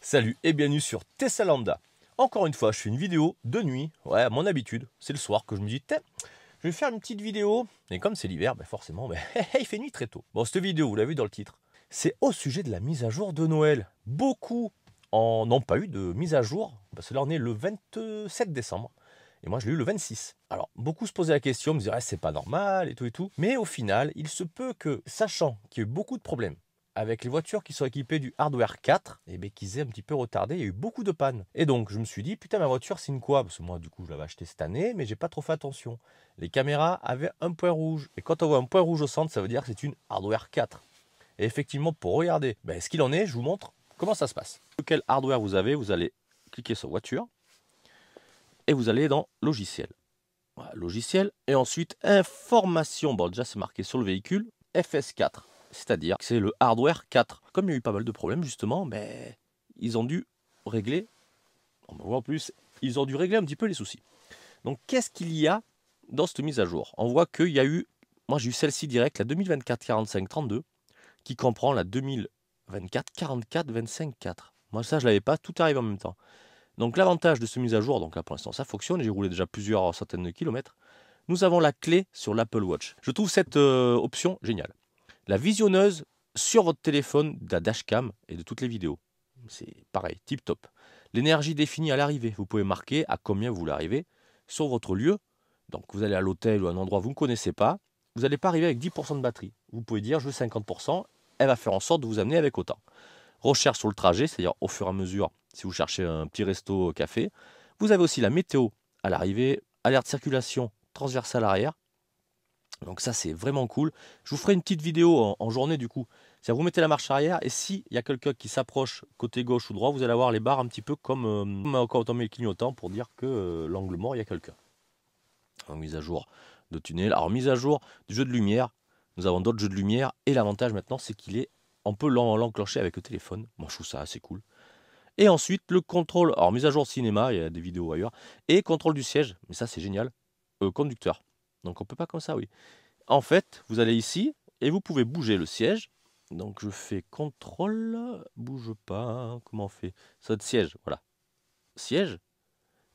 Salut et bienvenue sur Tesla Lambda. Encore une fois, je fais une vidéo de nuit. Ouais, à mon habitude, c'est le soir que je me dis, je vais faire une petite vidéo. Et comme c'est l'hiver, forcément, il fait nuit très tôt. Bon, cette vidéo, vous l'avez vu dans le titre, c'est au sujet de la mise à jour de Noël. Beaucoup n'ont pas eu de mise à jour, parce que là on est le 27 décembre. Et moi je l'ai eu le 26. Alors, beaucoup se posaient la question, me disaient, c'est pas normal et tout. Mais au final, il se peut que, sachant qu'il y a eu beaucoup de problèmes, avec les voitures qui sont équipées du hardware 4, qu'ils aient un petit peu retardé, il y a eu beaucoup de pannes. Et donc je me suis dit, putain, ma voiture c'est une quoi? Parce que moi du coup je l'avais acheté cette année, mais j'ai pas trop fait attention. Les caméras avaient un point rouge. Et quand on voit un point rouge au centre, ça veut dire que c'est une hardware 4. Et effectivement, pour regarder ce qu'il en est, je vous montre comment ça se passe. Quel hardware vous avez, vous allez cliquer sur voiture, et vous allez dans logiciel. Voilà, logiciel, et ensuite information. Bon, déjà c'est marqué sur le véhicule, FS4. C'est-à-dire que c'est le hardware 4. Comme il y a eu pas mal de problèmes, justement, ils ont dû régler, en plus, ils ont dû régler un petit peu les soucis. Donc, qu'est-ce qu'il y a dans cette mise à jour? On voit qu'il y a eu, moi j'ai eu celle-ci direct, la 2024-45-32, qui comprend la 2024-44-25-4. Moi ça, je l'avais pas, tout arrive en même temps. Donc, l'avantage de cette mise à jour, donc là pour l'instant ça fonctionne, j'ai roulé déjà plusieurs centaines de kilomètres. Nous avons la clé sur l'Apple Watch. Je trouve cette option géniale. La visionneuse sur votre téléphone de la dashcam et de toutes les vidéos. C'est pareil, tip top. L'énergie définie à l'arrivée. Vous pouvez marquer à combien vous voulez arriver sur votre lieu. Donc vous allez à l'hôtel ou à un endroit que vous ne connaissez pas. Vous n'allez pas arriver avec 10% de batterie. Vous pouvez dire je veux 50%. Elle va faire en sorte de vous amener avec autant. Recherche sur le trajet, c'est-à-dire au fur et à mesure, si vous cherchez un petit resto, café. Vous avez aussi la météo à l'arrivée, alerte circulation transversale arrière. Donc ça, c'est vraiment cool. Je vous ferai une petite vidéo en journée du coup. C'est-à-dire vous mettez la marche arrière et s'il y a quelqu'un qui s'approche côté gauche ou droit, vous allez avoir les barres un petit peu comme quand on met le clignotant pour dire que l'angle mort, il y a quelqu'un. Mise à jour de tunnel. Alors mise à jour du jeu de lumière. Nous avons d'autres jeux de lumière et l'avantage maintenant, c'est qu'il est... On peut l'enclencher avec le téléphone. Moi, je trouve ça assez cool. Et ensuite, le contrôle... Alors mise à jour cinéma, il y a des vidéos ailleurs. Et contrôle du siège. Mais ça, c'est génial. Conducteur. Donc on peut pas comme ça, oui. En fait, vous allez ici et vous pouvez bouger le siège. Donc je fais contrôle, bouge pas, comment on fait? Ça va être siège, voilà. Siège.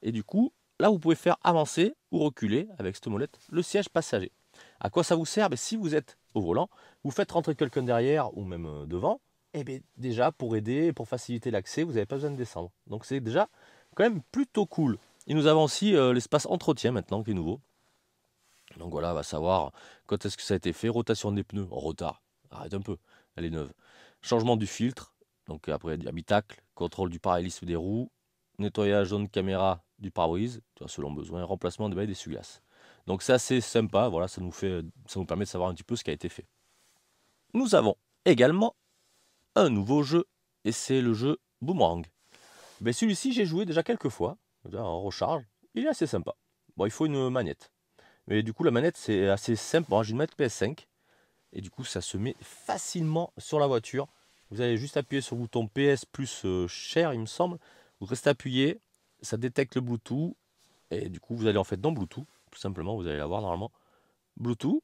Et du coup, là vous pouvez faire avancer ou reculer avec cette molette le siège passager. À quoi ça vous sert? Si vous êtes au volant, vous faites rentrer quelqu'un derrière ou même devant, et déjà pour aider, pour faciliter l'accès, vous n'avez pas besoin de descendre. Donc c'est déjà quand même plutôt cool. Et nous avons aussi l'espace entretien maintenant qui est nouveau. Donc voilà, on va savoir quand est-ce que ça a été fait. Rotation des pneus, en retard. Arrête un peu, elle est neuve. Changement du filtre, donc après habitacle, contrôle du paralysme des roues, nettoyage zone caméra du pare-brise, selon besoin, remplacement des bails d'essuie-glace. Donc ça c'est sympa, voilà, ça nous permet de savoir un petit peu ce qui a été fait. Nous avons également un nouveau jeu, et c'est le jeu Boomerang. Celui-ci j'ai joué déjà quelques fois, en recharge, il est assez sympa. Bon, il faut une manette. Mais du coup, la manette, c'est assez simple. Bon, j'ai une manette PS5. Et du coup, ça se met facilement sur la voiture. Vous allez juste appuyer sur le bouton PS plus share, il me semble. Vous restez appuyé. Ça détecte le Bluetooth. Et du coup, vous allez en fait dans Bluetooth. Tout simplement, vous allez l'avoir normalement. Bluetooth.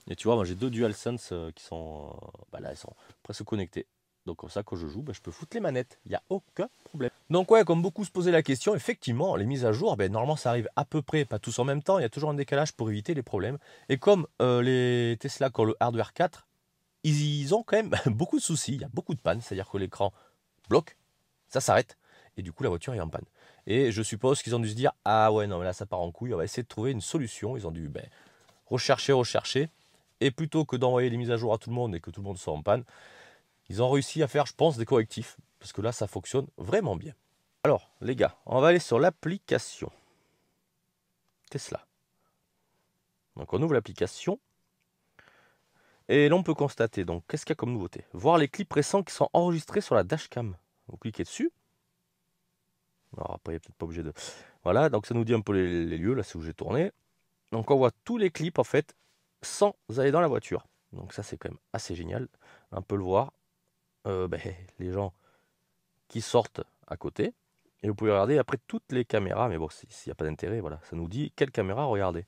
Et tu vois, moi j'ai deux DualSense qui sont, là, ils sont presque connectés. Donc comme ça, quand je joue, je peux foutre les manettes. Il n'y a aucun problème. Donc ouais, comme beaucoup se posaient la question, effectivement, les mises à jour, normalement ça arrive à peu près, pas tous en même temps. Il y a toujours un décalage pour éviter les problèmes. Et comme les Tesla qui ont le hardware 4, ils ont quand même beaucoup de soucis. Il y a beaucoup de pannes. C'est-à-dire que l'écran bloque, ça s'arrête. Et du coup, la voiture est en panne. Et je suppose qu'ils ont dû se dire, ah ouais, non, mais là ça part en couille. On va essayer de trouver une solution. Ils ont dû rechercher. Et plutôt que d'envoyer les mises à jour à tout le monde et que tout le monde soit en panne, ils ont réussi à faire, je pense, des correctifs. Parce que là, ça fonctionne vraiment bien. Alors, les gars, on va aller sur l'application Tesla. Donc, on ouvre l'application. Et là, on peut constater, donc, qu'est-ce qu'il y a comme nouveauté? Voir les clips récents qui sont enregistrés sur la dashcam. Vous cliquez dessus. Alors, après, il n'est peut-être pas obligé de... Voilà, donc ça nous dit un peu les lieux, là, c'est où j'ai tourné. Donc, on voit tous les clips, en fait, sans aller dans la voiture. Donc ça, c'est quand même assez génial. On peut le voir. Les gens qui sortent à côté. Et vous pouvez regarder après toutes les caméras. Mais bon, s'il n'y a pas d'intérêt, voilà, ça nous dit quelle caméra regarder.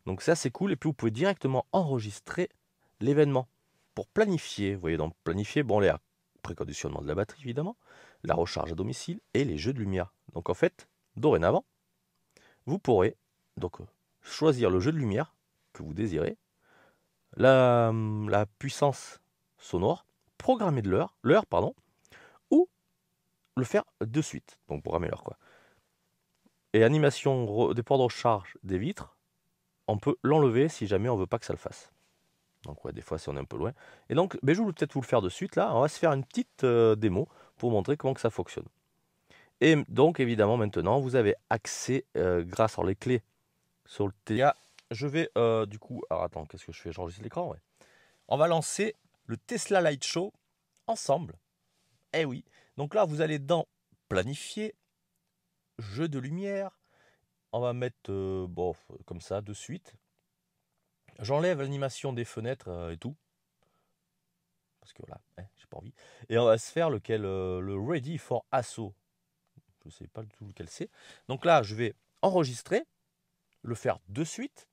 Donc ça, c'est cool. Et puis vous pouvez directement enregistrer l'événement pour planifier. Vous voyez, donc planifier, bon, là, préconditionnement de la batterie évidemment, la recharge à domicile et les jeux de lumière. Donc en fait, dorénavant, vous pourrez donc choisir le jeu de lumière que vous désirez, la puissance sonore, programmer de l'heure, pardon, ou le faire de suite, donc programmer l'heure quoi. Et animation des ports de recharge des vitres, on peut l'enlever si jamais on veut pas que ça le fasse. Donc ouais, des fois si on est un peu loin. Et donc, je vais peut-être vous le faire de suite là, on va se faire une petite démo pour montrer comment que ça fonctionne. Et donc évidemment maintenant, vous avez accès grâce à les clés sur le Tesla. Je vais du coup, alors attends, qu'est-ce que je fais? J'enregistre l'écran, ouais. On va lancer le Tesla Light Show ensemble. Eh oui. Donc là, vous allez dans planifier, jeu de lumière. On va mettre bon, comme ça de suite. J'enlève l'animation des fenêtres et tout. Parce que là, j'ai pas envie. Et on va se faire lequel le Ready for Assault. Je ne sais pas du tout lequel c'est. Donc là, je vais enregistrer, le faire de suite,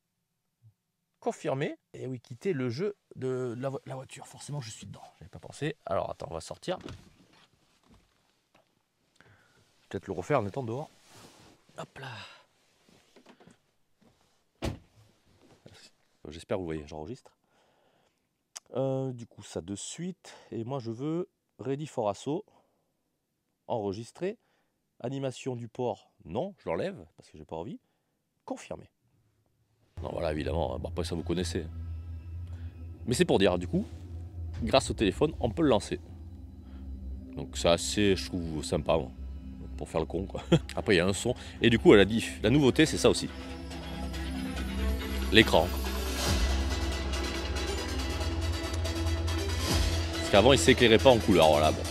confirmer. Et oui, quitter le jeu de la voiture. Forcément, je suis dedans. Je n'avais pas pensé. Alors attends, on va sortir. Peut-être le refaire en étant dehors. Hop là. J'espère que vous voyez, j'enregistre. Du coup, ça de suite. Et moi, je veux Ready for Assault. Enregistrer. Animation du port, non, je l'enlève parce que j'ai pas envie. Confirmer. Non, voilà, évidemment, bon, après ça vous connaissez. Mais c'est pour dire, du coup, grâce au téléphone, on peut le lancer. Donc c'est assez, je trouve, sympa, moi, pour faire le con, quoi. Après, il y a un son. Et du coup, elle a dit, la nouveauté, c'est ça aussi. L'écran. Parce qu'avant, il s'éclairait pas en couleur, voilà, bon.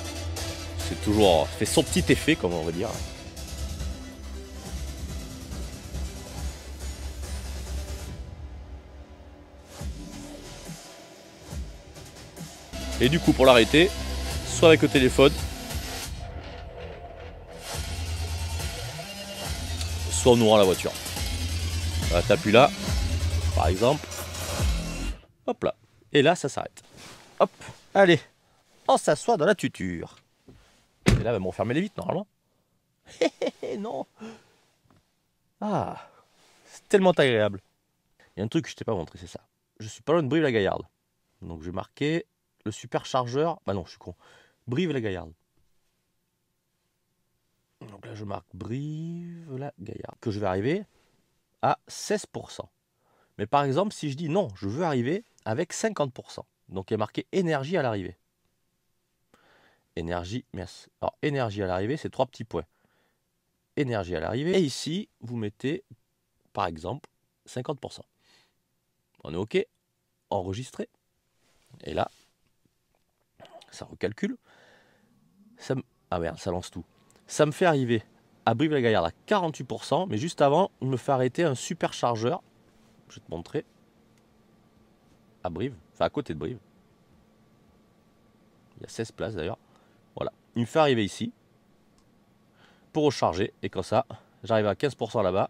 C'est toujours, fait son petit effet, comme on va dire. Et du coup, pour l'arrêter, soit avec le téléphone, soit en ouvrant la voiture. Voilà, t'appuies là, par exemple. Hop là. Et là, ça s'arrête. Hop, allez, on s'assoit dans la tuture. Et là, on fermer les vitres, normalement. Non. Ah, c'est tellement agréable. Il y a un truc que je t'ai pas montré, c'est ça. Je suis pas loin de Brive-la-Gaillarde. Donc, j'ai marqué le superchargeur. Bah non, je suis con. Brive-la-Gaillarde. Donc là, je marque Brive-la-Gaillarde. Que je vais arriver à 16%. Mais par exemple, si je dis non, je veux arriver avec 50%. Donc il y a marqué énergie à l'arrivée. Énergie, merci. Alors énergie à l'arrivée, c'est 3 petits points. Énergie à l'arrivée. Et ici, vous mettez, par exemple, 50%. On est OK. Enregistré. Et là, ça recalcule. Ah merde, ça lance tout. Ça me fait arriver à Brive-la-Gaillarde à 48%. Mais juste avant, il me fait arrêter un superchargeur. Je vais te montrer. À Brive, enfin à côté de Brive. Il y a 16 places d'ailleurs. Voilà, il me fait arriver ici pour recharger. Et comme ça, j'arrive à 15% là-bas.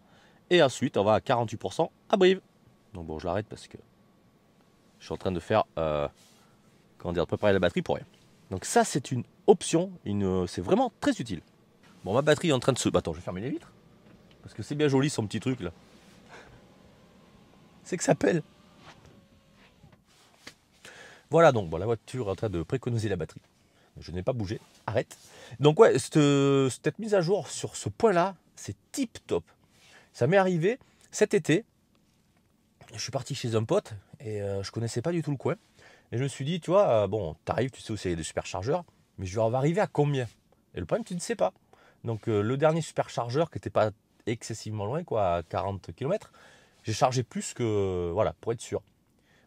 Et ensuite, on va à 48% à Brive. Donc bon, je l'arrête parce que je suis en train de faire, comment dire, de préparer la batterie pour rien. Donc ça, c'est une option, c'est vraiment très utile. Bon, ma batterie est en train de se... Attends, je vais fermer les vitres. Parce que c'est bien joli son petit truc là. C'est que ça pèle. Voilà donc, bon, la voiture est en train de préconiser la batterie. Je n'ai pas bougé, arrête. Donc ouais, cette mise à jour sur ce point-là, c'est tip top. Ça m'est arrivé cet été. Je suis parti chez un pote et je connaissais pas du tout le coin. Et je me suis dit, tu vois, bon, t'arrives, tu sais où c'est des superchargeurs, mais je vais arriver à combien? Et le problème, tu ne sais pas. Donc le dernier superchargeur qui n'était pas excessivement loin, quoi, à 40 km, j'ai chargé plus que, voilà, pour être sûr.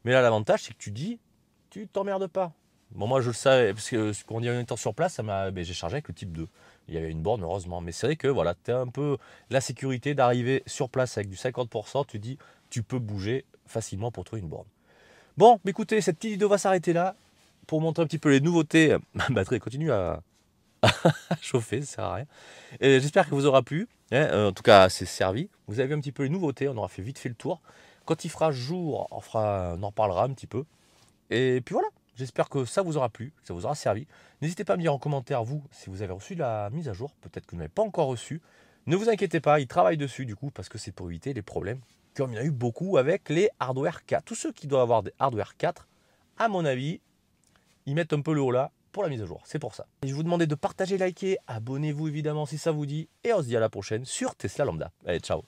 Mais là, l'avantage, c'est que tu dis, tu t'emmerdes pas. Bon, moi, je le savais, parce que quand on y en étant sur place, j'ai chargé avec le type 2. Il y avait une borne, heureusement. Mais c'est vrai que, voilà, tu as un peu la sécurité d'arriver sur place avec du 50%. Tu dis, tu peux bouger facilement pour trouver une borne. Bon, écoutez, cette petite vidéo va s'arrêter là. Pour montrer un petit peu les nouveautés. Ma batterie continue à chauffer, ça sert à rien. Et j'espère que vous aura plu. En tout cas, c'est servi. Vous avez vu un petit peu les nouveautés. On aura fait vite fait le tour. Quand il fera jour, on en reparlera un petit peu. Et puis voilà. J'espère que ça vous aura plu, que ça vous aura servi. N'hésitez pas à me dire en commentaire, vous, si vous avez reçu la mise à jour. Peut-être que vous n'avez pas encore reçu. Ne vous inquiétez pas, ils travaillent dessus du coup, parce que c'est pour éviter les problèmes, comme il y en a eu beaucoup avec les hardware 4. Tous ceux qui doivent avoir des hardware 4, à mon avis, ils mettent un peu le haut là pour la mise à jour. C'est pour ça. Et je vous demandais de partager, liker, abonnez-vous évidemment si ça vous dit. Et on se dit à la prochaine sur Tesla Lambda. Allez, ciao.